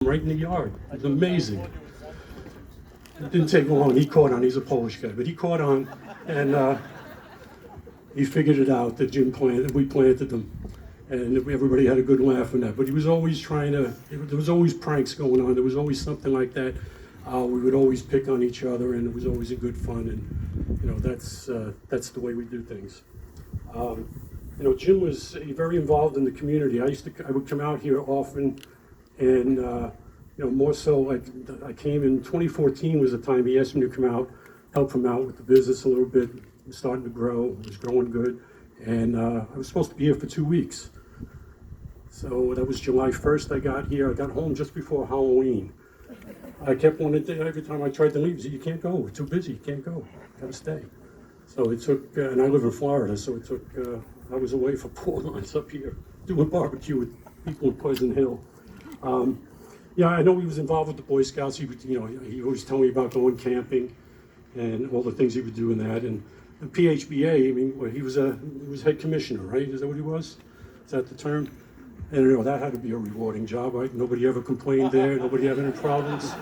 right in the yard. It was amazing. It didn't take long. He caught on. He's a Polish guy, but he caught on, and he figured it out that we planted them, and everybody had a good laugh on that. But he was always trying to. There was always pranks going on. There was always something like that. We would always pick on each other, and it was always a good fun. And that's the way we do things. Jim was very involved in the community. I would come out here often, and more so, like I came in 2014 was the time he asked me to come out, help him out with the business a little bit. It was starting to grow, it was growing good, and I was supposed to be here for 2 weeks. So that was July 1st I got here. I got home just before Halloween. I kept wanting to, every time I tried to leave, he said, "You can't go, we're too busy, you can't go, you gotta stay." So it took, and I live in Florida, so it took, I was away for 4 months up here doing barbecue with people in Pleasant Hill. I know he was involved with the Boy Scouts. He would, he always tell me about going camping and all the things he would do in that. And the PHBA, he was head commissioner, right? Is that what he was? Is that the term? And that had to be a rewarding job, right? Nobody ever complained there. Nobody had any problems.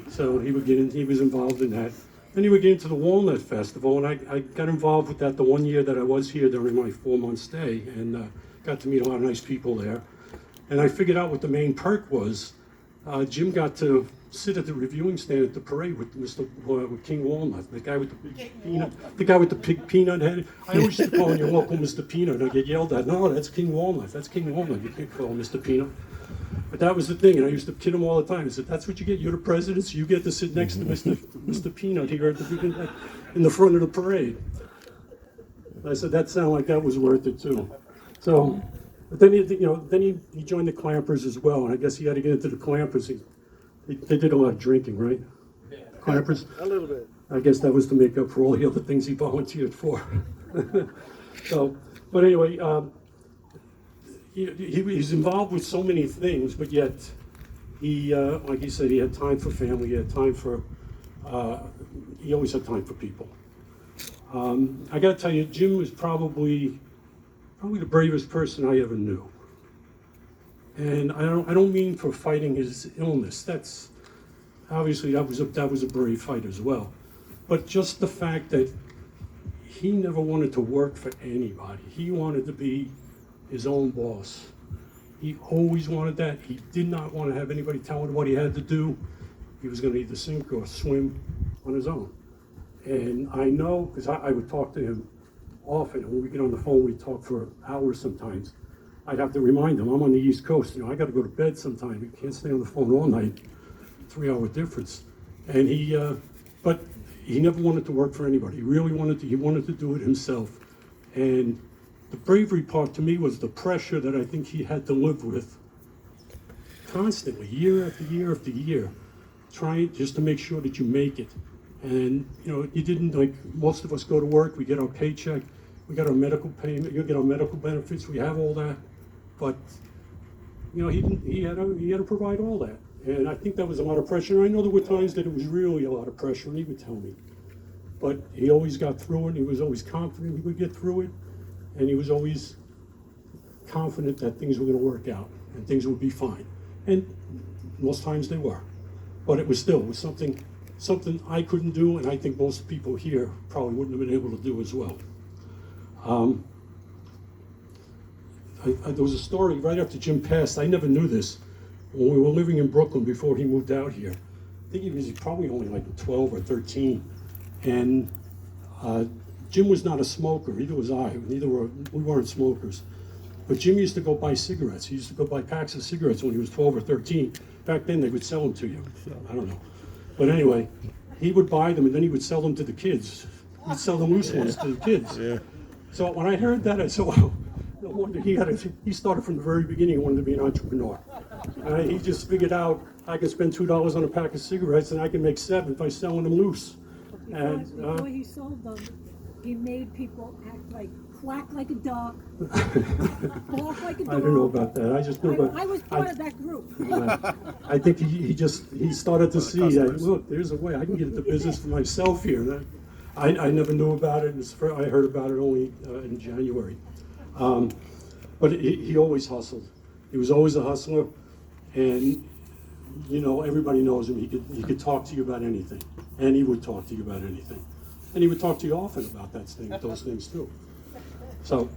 So he was involved in that. Then he would get into the Walnut Festival, and I got involved with that the 1 year that I was here during my 4-month stay, and got to meet a lot of nice people there. And I figured out what the main perk was. Jim got to sit at the reviewing stand at the parade with with King Walnut, the guy with the big peanut, the guy with the big peanut head. I always used to call him your local Mr. Peanut, and I get yelled at. No, that's King Walnut. That's King Walnut. You can't call him Mr. Peanut. But that was the thing, and I used to kid him all the time. I said, "That's what you get. You're the president, so you get to sit next to Mr. Peanut here at in the front of the parade." I said that sounded like that was worth it too. So. But then he joined the Clampers as well, and I guess he had to get into the Clampers. They did a lot of drinking, right? Yeah. Clampers? A little bit. I guess that was to make up for all the other things he volunteered for. But anyway, he's involved with so many things, but yet like he said, he had time for family. He had time for. He always had time for people. I got to tell you, Jim was probably the bravest person I ever knew. And I don't mean for fighting his illness. That's obviously that was a brave fight as well. But just the fact that he never wanted to work for anybody. He wanted to be his own boss. He always wanted that. He did not want to have anybody tell him what he had to do. He was going to either sink or swim on his own. And I know, because I would talk to him often, when we get on the phone, we talk for hours sometimes. I'd have to remind him, I'm on the East Coast, I got to go to bed sometime. You can't stay on the phone all night, 3-hour difference. And but he never wanted to work for anybody. He really wanted to do it himself. And the bravery part to me was the pressure that I think he had to live with constantly, year after year after year, trying just to make sure that you make it. And you didn't, like most of us go to work, we get our paycheck, we got our medical payment, you get our medical benefits, we have all that, but he had to provide all that, and I think that was a lot of pressure. I know there were times that it was really a lot of pressure, and he would tell me, but he always got through it. He was always confident he would get through it, and he was always confident that things were going to work out and things would be fine, and most times they were, but it was something I couldn't do, and I think most people here probably wouldn't have been able to do as well. There was a story right after Jim passed. I never knew this. When we were living in Brooklyn before he moved out here, I think he was probably only like 12 or 13, and Jim was not a smoker. Neither was I. We weren't smokers. But Jim used to go buy cigarettes. He used to go buy packs of cigarettes when he was 12 or 13. Back then, they would sell them to you. I don't know. But anyway, he would buy them, and then he would sell them to the kids. He'd sell the loose ones to the kids. Yeah. So when I heard that, I said, well, no wonder he started from the very beginning. He wanted to be an entrepreneur. He just figured out I could spend $2 on a pack of cigarettes, and I can make $7 by selling them loose. Because before he sold them, he made people quack like a dog, bark like a dog. I don't know about that. I just know about. I was part of that group. I think he started to see that, look, there's a way I can get into business for myself here. And I never knew about it. I heard about it only in January. But he always hustled. He was always a hustler, and you know, everybody knows him. He could talk to you about anything, and he would talk to you about anything, and he would talk to you often about those things too. So,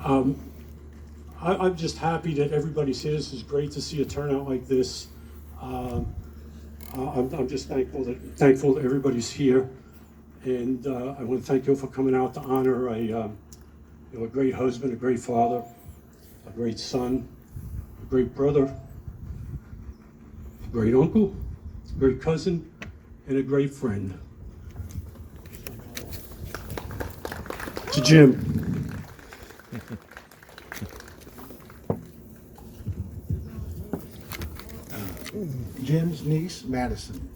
I'm just happy that everybody's here. This is great to see a turnout like this. I'm just thankful that everybody's here, and I want to thank you for coming out to honor a great husband, a great father, a great son, a great brother, a great uncle, a great cousin, and a great friend. To Jim. Jim's niece, Madison.